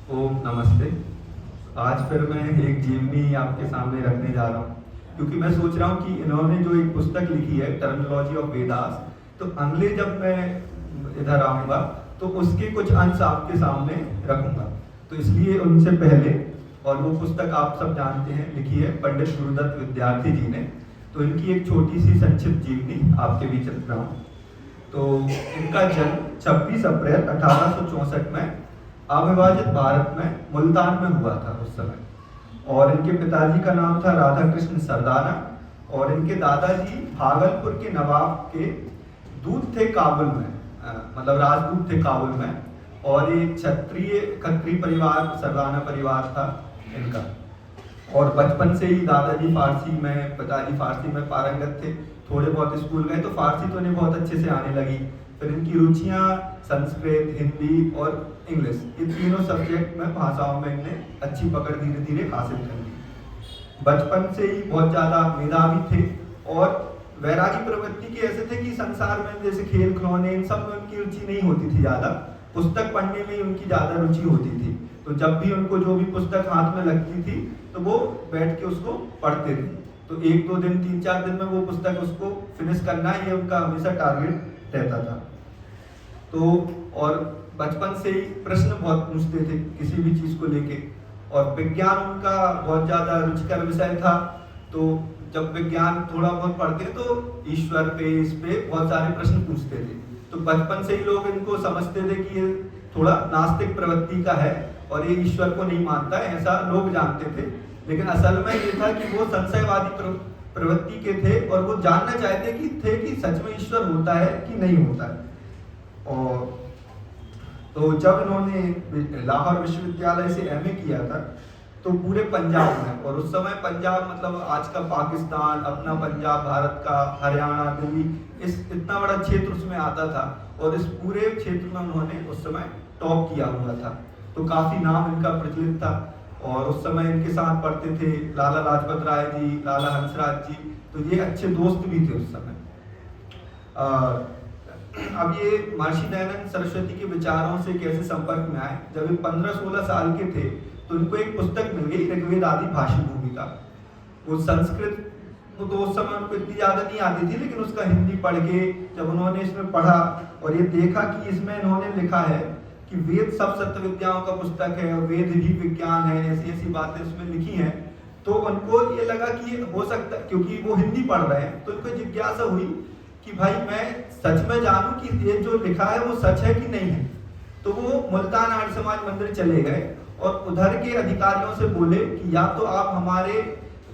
ओम नमस्ते। आज फिर मैं एक जीवनी आपके सामने रखने जा रहा हूँ, क्योंकि मैं सोच रहा हूँ कि इन्होंने जो एक पुस्तक लिखी है टर्मिनोलॉजी ऑफ वेदास, तो अगले जब मैं इधर आऊँगा तो उसके कुछ अंश आपके सामने रखूँगा। तो इसलिए उनसे पहले, और वो पुस्तक आप सब जानते हैं, लिखी है पंडित गुरुदत्त विद्यार्थी जी ने, तो इनकी एक छोटी सी संक्षिप्त जीवनी आपके बीच रख रहा हूँ। तो इनका जन्म 26 अप्रैल 1864 में अविभाजित भारत में मुल्तान में हुआ था उस समय। और इनके पिताजी का नाम था राधा कृष्ण सरदाना, और इनके दादाजी भागलपुर के नवाब के दूत थे काबुल में, मतलब राजदूत थे काबुल में। और ये क्षत्रिय खत्री परिवार, सरदाना परिवार था इनका। और बचपन से ही दादाजी फारसी में, पिताजी फारसी में पारंगत थे। थोड़े बहुत स्कूल गए तो फारसी तो इन्हें बहुत अच्छे से आने लगी। फिर इनकी रुचियाँ संस्कृत, हिंदी और इंग्लिश, ये तीनों सब्जेक्ट में, भाषाओं में इन्हें अच्छी पकड़ धीरे धीरे हासिल कर ली। बचपन से ही बहुत ज़्यादा मेधावी थे और वैरागी प्रवृत्ति के ऐसे थे कि संसार में जैसे खेल खिलौने इन सब में उनकी रुचि नहीं होती थी ज़्यादा, पुस्तक पढ़ने में ही उनकी ज़्यादा रुचि होती थी। तो जब भी उनको जो भी पुस्तक हाथ में लगती थी तो वो बैठ के उसको पढ़ते थे। तो एक दो दिन, 3-4 दिन में वो पुस्तक उसको फिनिश करना, ये उनका हमेशा टारगेट रहता था। तो और बचपन से ही प्रश्न बहुत पूछते थे किसी भी चीज़ को लेके, और विज्ञान उनका बहुत ज़्यादा रुचिकर विषय था। तो जब विज्ञान थोड़ा बहुत पढ़ते तो ईश्वर पे, इस पे बहुत सारे प्रश्न पूछते थे। तो बचपन से ही लोग इनको समझते थे कि ये थोड़ा नास्तिक प्रवृत्ति का है और ये ईश्वर को नहीं मानता है, ऐसा लोग जानते थे। लेकिन असल में ये था कि वो संशयवादी प्रवृत्ति के थे और वो जानना चाहते कि सच में ईश्वर होता है कि नहीं होता है। और तो जब इन्होंने लाहौर विश्वविद्यालय से एमए किया था तो पूरे पंजाब में, और उस समय पंजाब मतलब आज का पाकिस्तान, अपना पंजाब भारत का, हरियाणा, दिल्ली, इस इतना बड़ा क्षेत्र उसमें आता था, और इस पूरे क्षेत्र में उन्होंने उस समय टॉप किया हुआ था। तो काफ़ी नाम इनका प्रचलित था। और उस समय इनके साथ पढ़ते थे लाला लाजपत राय जी, लाला हंसराज जी, तो ये अच्छे दोस्त भी थे उस समय। अब ये महर्षि दयानंद सरस्वती के विचारों से कैसे संपर्क में आए, जब ये 15-16 साल के थे तो इनको एक पुस्तक मिल गई, ऋग्वेद आदि भाषी भूमिका। वो संस्कृत तो उस समय उनको इतनी ज़्यादा नहीं आती थी, लेकिन उसका हिंदी पढ़ के जब उन्होंने इसमें पढ़ा और ये देखा कि इसमें इन्होंने लिखा है कि वेद सब सत्य विद्याओं का पुस्तक है और वेद ही विज्ञान है, ऐसी ऐसी बातें उसमें लिखी हैं, तो उनको ये लगा कि ये हो सकता, क्योंकि वो हिंदी पढ़ रहे हैं, तो उनको जिज्ञासा हुई कि भाई मैं सच में जानूं कि ये जो लिखा है वो सच है कि नहीं है। तो वो मुल्तान आर्य समाज मंदिर चले गए और उधर के अधिकारियों से बोले कि या तो आप हमारे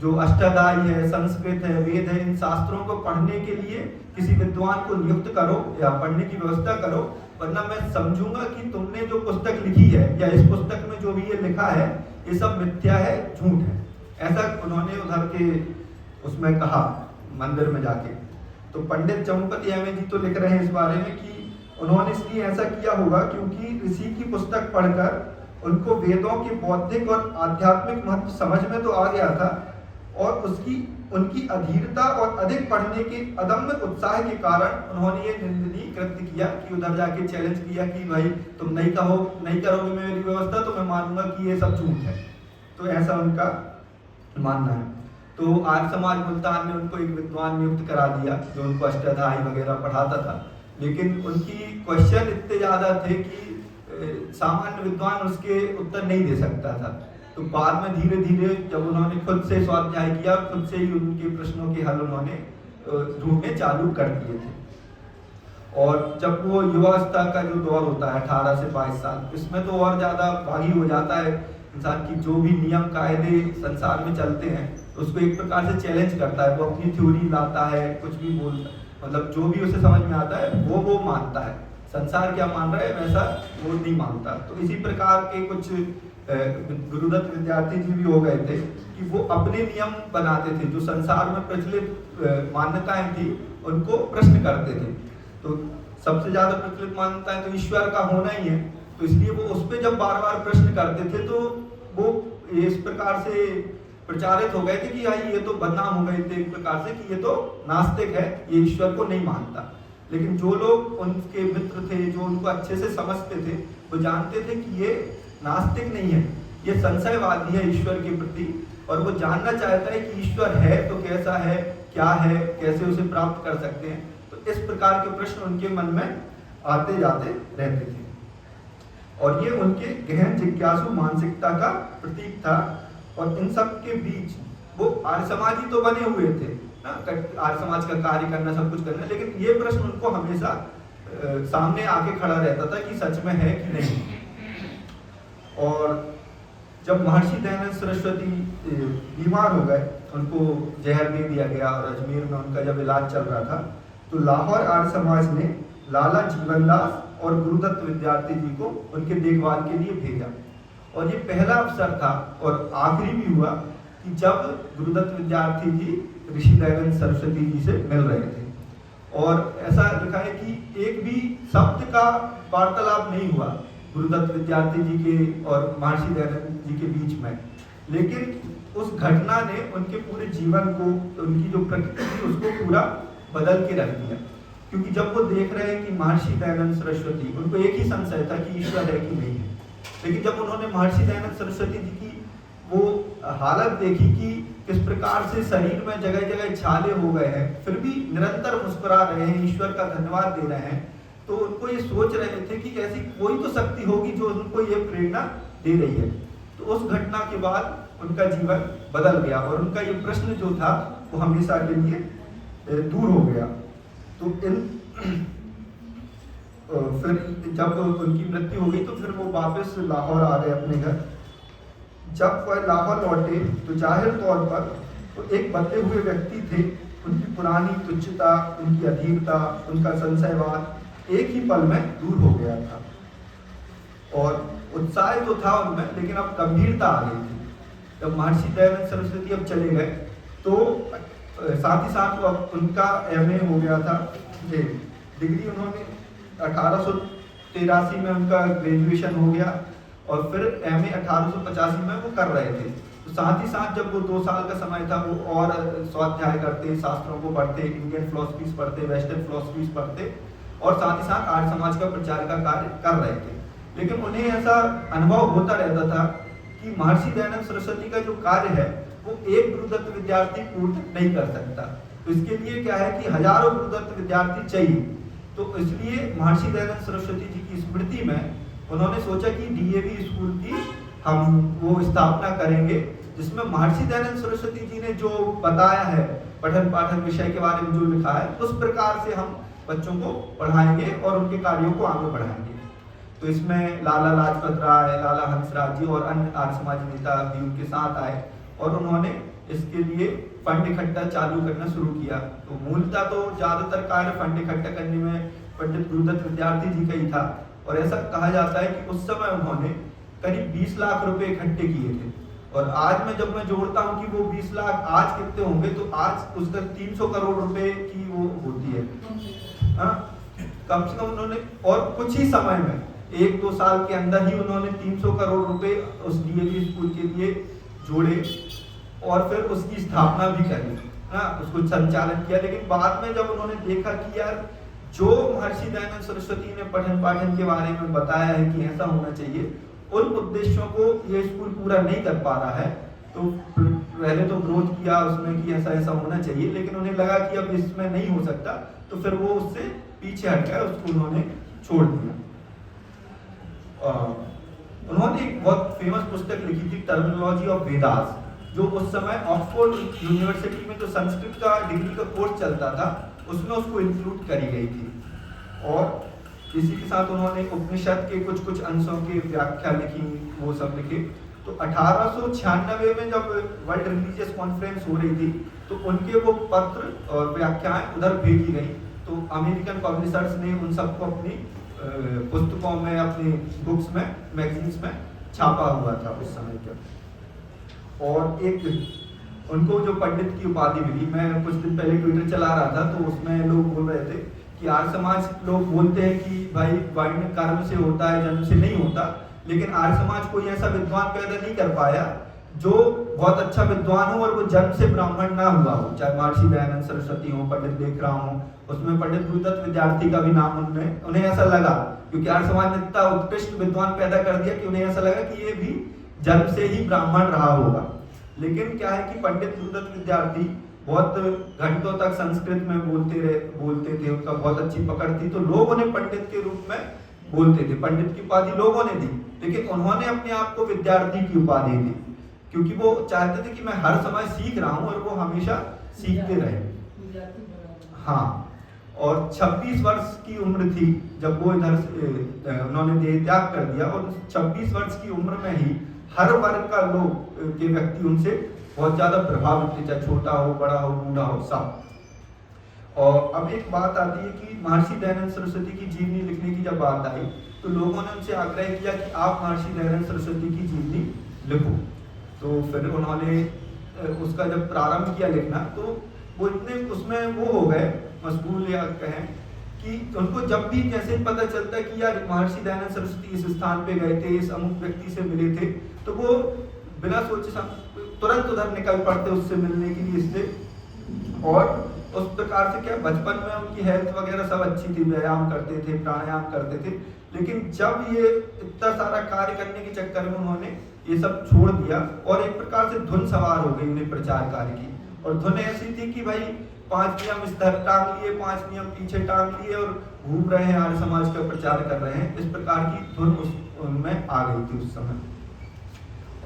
जो अष्टाध्यायी है, संस्कृत है, वेद है, इन शास्त्रों को पढ़ने के लिए किसी विद्वान को नियुक्त करो या पढ़ने की व्यवस्था करो, वरना मैं समझूंगा कि तुमने जो पुस्तक लिखी है या इस पुस्तक में जो भी ये लिखा है ये सब मिथ्या है, झूठ है। ऐसा उन्होंने उधर के उसमें कहा मंदिर में जाके। तो पंडित जम्मूपति एमए जी तो लिख रहे हैं इस बारे में कि उन्होंने इसलिए ऐसा किया होगा क्योंकि ऋषि की पुस्तक पढ़कर उनको वेदों के बौद्धिक और आध्यात्मिक महत्व समझ में तो आ गया था, और उनकी अधीरता और अधिक पढ़ने के अदम्य उत्साह के कारण उन्होंने ये निंदनीय कृत्य किया कि उधर जाके चैलेंज किया कि भाई तुम नहीं करोगे मेरी व्यवस्था तो मैं मानूंगा कि ये सब झूठ है। तो ऐसा उनका मानना है। तो आर्य समाज मुल्तान ने उनको एक विद्वान नियुक्त करा दिया जो उनको अष्टाध्यायी वगैरह पढ़ाता था, लेकिन उनकी क्वेश्चन इतने ज़्यादा थे कि सामान्य विद्वान उसके उत्तर नहीं दे सकता था। तो बाद में धीरे धीरे जब उन्होंने खुद से स्वाध्याय किया, खुद से ही उनके प्रश्नों के हल उन्होंने ढूंढने चालू कर दिए थे। और जब वो युवावस्था का जो दौर होता है 18 से 22 साल, इसमें तो और ज़्यादा भागी हो जाता है इंसान की, जो भी नियम कायदे संसार में चलते हैं उसको एक प्रकार से चैलेंज करता है। वो अपनी थ्योरी लाता है, कुछ भी बोलता, मतलब जो भी उसे समझ में आता है वो मानता है। संसार क्या मान रहा है वैसा वो नहीं मानता। तो इसी प्रकार के कुछ गुरुदत्त विद्यार्थी जी भी हो गए थे कि वो अपने नियम बनाते थे, जो संसार में प्रचलित मान्यताएं थी उनको प्रश्न करते थे। तो सबसे ज्यादा प्रचलित मान्यताएं तो ईश्वर का होना ही है, तो इसलिए वो उस पर जब बार बार प्रश्न करते थे तो वो इस प्रकार से प्रचारित हो गए थे कि भाई ये तो बदनाम हो गए थे एक प्रकार से कि ये तो नास्तिक है, ये ईश्वर को नहीं मानता। लेकिन जो लोग उनके मित्र थे, जो उनको अच्छे से समझते थे, वो जानते थे कि ये नास्तिक नहीं है, ये संशयवादी है ईश्वर के प्रति, और वो जानना चाहता है कि ईश्वर है तो कैसा है, क्या है, कैसे उसे प्राप्त कर सकते हैं। तो इस प्रकार के प्रश्न उनके मन में आते जाते रहते थे, और ये उनके गहन जिज्ञासु मानसिकता का प्रतीक था। और इन सब के बीच वो आर्य समाजी तो बने हुए थे ना, आर्य समाज का कार्य करना, सब कुछ करना, लेकिन ये प्रश्न उनको हमेशा सामने आके खड़ा रहता था कि सच में है कि नहीं। और जब महर्षि दयानंद सरस्वती बीमार हो गए, उनको जहर दे दिया गया और अजमेर में उनका जब इलाज चल रहा था, तो लाहौर आर्य समाज ने लाला जीवनदास और गुरुदत्त विद्यार्थी जी को उनके देखभाल के लिए भेजा। और ये पहला अवसर था और आखिरी भी हुआ कि जब गुरुदत्त विद्यार्थी जी ऋषि दयानंद सरस्वती जी से मिल रहे थे। और ऐसा लिखा है कि एक भी शब्द का वार्तालाप नहीं हुआ गुरुदत्त विद्यार्थी जी के और महर्षि दयानंद जी के बीच में, लेकिन उस घटना ने उनके पूरे जीवन को, उनकी जो प्रकृति थी उसको पूरा बदल के रख दिया। क्योंकि जब वो देख रहे हैं कि महर्षि दयानंद सरस्वती, उनको एक ही संशय था कि ईश्वर है कि नहीं है, लेकिन जब उन्होंने महर्षि दयानंद सरस्वती जी की वो हालत देखी कि किस प्रकार से शरीर में जगह जगह छाले हो गए हैं, फिर भी निरंतर मुस्कुरा रहे हैं, ईश्वर का धन्यवाद दे रहे हैं, तो उनको ये सोच रहे थे कि ऐसी कोई तो शक्ति होगी जो उनको ये प्रेरणा दे रही है। तो उस घटना के बाद उनका जीवन बदल गया और उनका ये प्रश्न जो था वो हमेशा के लिए दूर हो गया। तो फिर जब उनकी मृत्यु हो गई तो फिर वो वापस लाहौर आ गए अपने घर। जब वह लाहौर लौटे तो जाहिर तौर पर वो एक बदले हुए व्यक्ति थे। उनकी पुरानी तुच्छता, उनकी अधीरता, उनका संशयवाद एक ही पल में दूर हो गया था। और उत्साह तो था उनमें, लेकिन अब गंभीरता आ गई थी। जब महर्षि दयानंद सरस्वती अब चले गए तो साथ ही साथ अब उनका एमए हो गया था, डिग्री उन्होंने 1883 में उनका ग्रेजुएशन हो गया और फिर एमए 1885 में वो कर रहे थे। तो साथ ही साथ जब वो 2 साल का समय था वो और स्वाध्याय करते, शास्त्रों को पढ़ते, इंडियन फिलॉसफीज पढ़ते, वेस्टर्न फिलॉसफीज पढ़ते और साथ ही साथ आर्य समाज का प्रचार का कार्य कर रहे थे। लेकिन उन्हें ऐसा अनुभव होता रहता था कि महर्षि दयानंद सरस्वती का जो कार्य है वो एक गुरुदत्त विद्यार्थी पूर्ण नहीं कर सकता। तो इसके लिए क्या है कि हजारों गुरुदत्त विद्यार्थी चाहिए। तो इसलिए महर्षि दयानंद सरस्वती जी की स्मृति में उन्होंने सोचा कि डीएवी स्कूल की हम वो स्थापना करेंगे, जिसमें महर्षि दयानंद सरस्वती जी ने जो बताया है, पठन पाठन विषय के बारे में जो लिखा है, उस प्रकार से हम बच्चों को पढ़ाएंगे और उनके कार्यों को आगे बढ़ाएंगे। तो इसमें लाला लाजपत राय, लाला हंसराज जी और अन्य आर्य समाजी नेता भी उनके साथ आए और उन्होंने इसके लिए फंड इकट्ठा चालू करना शुरू किया। तो मूलतः तो ज्यादातर कार्य फंड इकट्ठा करने में पंडित गुरुदत्त विद्यार्थी जी का ही था और ऐसा कहा जाता है कि उस समय उन्होंने करीब 20 लाख रुपए इकट्ठे किए थे। और आज मैं जब मैं जोड़ता हूँ कि वो 20 लाख आज कितने होंगे, तो आज उसका 300 करोड़ रुपए की वो होती है। कम से कम उन्होंने और कुछ ही समय में 1-2 साल के अंदर ही उन्होंने 300 करोड़ रुपए उस डीएवी स्कूल के लिए जोड़े और फिर उसकी स्थापना भी करी, उसको संचालन किया। लेकिन बाद में जब उन्होंने देखा कि यार जो महर्षि दयानंद सरस्वती ने पठन पाठन के बारे में बताया है कि ऐसा होना चाहिए, उन उद्देश्यों को ये स्कूल पूरा नहीं कर पा रहा है, तो पहले तो विरोध किया उसमें कि ऐसा ऐसा होना चाहिए, लेकिन उन्हें लगा कि अब इसमें नहीं हो सकता, तो फिर वो उससे पीछे हट गए, उसको उन्होंने छोड़ दिया। उन्होंने एक बहुत फेमस पुस्तक लिखी थी, टर्मिनोलॉजी ऑफ वेदास, जो उस समय ऑक्सफोर्ड यूनिवर्सिटी में जो संस्कृत का डिग्री का कोर्स चलता था उसमें उसको इंक्लूड करी गई थी। और इसी के साथ उन्होंने उपनिषद के कुछ अंशों की व्याख्या लिखी, वो सब लिखे। तो 1896 में जब वर्ल्ड रिलीजियस कॉन्फ्रेंस हो रही थी तो उनके वो पत्र और व्याख्याएं उधर भेजी गई। तो अमेरिकन पब्लिशर्स ने उन सबको अपनी पुस्तकों में, अपनी बुक्स में, मैगजीन्स में छापा हुआ था उस समय का। और एक उनको जो पंडित की उपाधि मिली, मैं कुछ दिन पहले ट्विटर चला रहा था तो उसमें लोग बोल रहे थे कि आर्य समाज लोग बोलते हैं कि भाई वर्ण कर्म से होता है, जन्म से नहीं होता, लेकिन आर्य समाज कोई ऐसा विद्वान पैदा नहीं कर पाया जो बहुत अच्छा विद्वान हो और वो जन्म से ब्राह्मण ना हुआ हो, चाहे महर्षि दयानंद सरस्वती हो, पंडित लेखराम हो, उसमें पंडित गुरुदत्त विद्यार्थी का भी नाम उन्हें ऐसा लगा, क्योंकि आर्य समाज ने इतना उत्कृष्ट विद्वान पैदा कर दिया कि उन्हें ऐसा लगा कि ये भी जन्म से ही ब्राह्मण रहा होगा। लेकिन क्या है कि पंडित गुरुदत्त विद्यार्थी बहुत घंटों तक संस्कृत में बोलते थे, उनका बहुत अच्छी पकड़ थी, तो लोग उन्हें पंडित के रूप में बोलते थे। पंडित की उपाधि लोगों ने दी, लेकिन उन्होंने अपने आप को विद्यार्थी की उपाधि दी, क्योंकि वो चाहते थे कि मैं हर समय सीख रहा हूँ और वो हमेशा सीखते रहे। हाँ, और 26 वर्ष की उम्र थी जब वो इधर से उन्होंने देह त्याग कर दिया, और 26 वर्ष की उम्र में ही हर वर्ग का लोग के व्यक्ति उनसे बहुत ज्यादा प्रभावित थे, चाहे छोटा हो, बड़ा हो, बूढ़ा हो, सब। और अब एक बात आती है कि महर्षि दयानंद सरस्वती की जीवनी लिखने की जब बात आई, तो लोगों ने उनसे आग्रह किया कि आप महर्षि दयानंद सरस्वती की जीवनी लिखो। तो फिर उन्होंने उसका जब प्रारंभ किया लिखना, तो वो इतने उसमें वो हो गए मशगूल, या कहें कि उनको जब भी जैसे पता चलता है कि यार महर्षि दयानंद सरस्वती इस स्थान पे गए थे, इस अमुक व्यक्ति से मिले थे, तो वो बिना सोचे तुरंत उधर निकल पड़ते उससे मिलने के लिए इससे। और उस प्रकार से क्या बचपन में उनकी हेल्थ वगैरह सब अच्छी थी, व्यायाम करते थे, प्राणायाम करते थे, लेकिन जब ये इतना सारा कार्य करने के चक्कर में उन्होंने ये सब छोड़ दिया, और एक प्रकार से धुन सवार हो गई उन्हें प्रचार कार्य की। और धुन ऐसी थी कि भाई 5 नियम इस तरह टांग लिए, 5 नियम पीछे टांग लिए और घूम रहे हैं, आर्य समाज का प्रचार कर रहे हैं, इस प्रकार की धुन उनमें आ गई थी उस समय।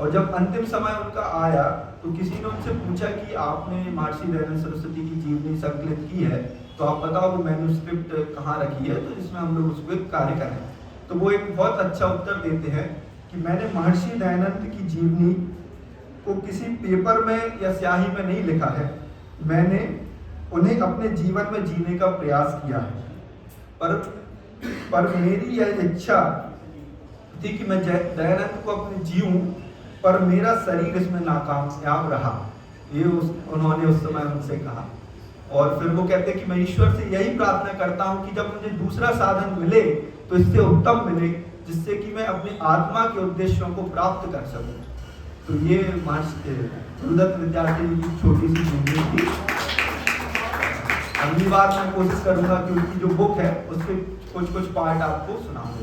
और जब अंतिम समय उनका आया, तो किसी ने उनसे पूछा कि आपने महर्षि दयानंद सरस्वती की जीवनी संकलित की है, तो आप बताओ वो मैन्युस्क्रिप्ट कहाँ रखी है, तो जिसमें हम लोग उस पर कार्य करें। तो वो एक बहुत अच्छा उत्तर देते हैं कि मैंने महर्षि दयानंद की जीवनी को किसी पेपर में या स्याही में नहीं लिखा है, मैंने उन्हें अपने जीवन में जीने का प्रयास किया है। पर मेरी यह इच्छा थी कि मैं दयानंद को अपने जीऊं, पर मेरा शरीर इसमें नाकामयाब रहा। ये उन्होंने उस समय उनसे कहा। और फिर वो कहते हैं कि मैं ईश्वर से यही प्रार्थना करता हूँ कि जब मुझे दूसरा साधन मिले तो इससे उत्तम मिले, जिससे कि मैं अपनी आत्मा के उद्देश्यों को प्राप्त कर सकूं। तो ये महर्षि गुरुदत्त विद्यार्थी की छोटी सी जीवनी थी। अगली बार मैं कोशिश करूंगा कि उनकी जो बुक है उसके कुछ पार्ट आपको सुनाऊंगा।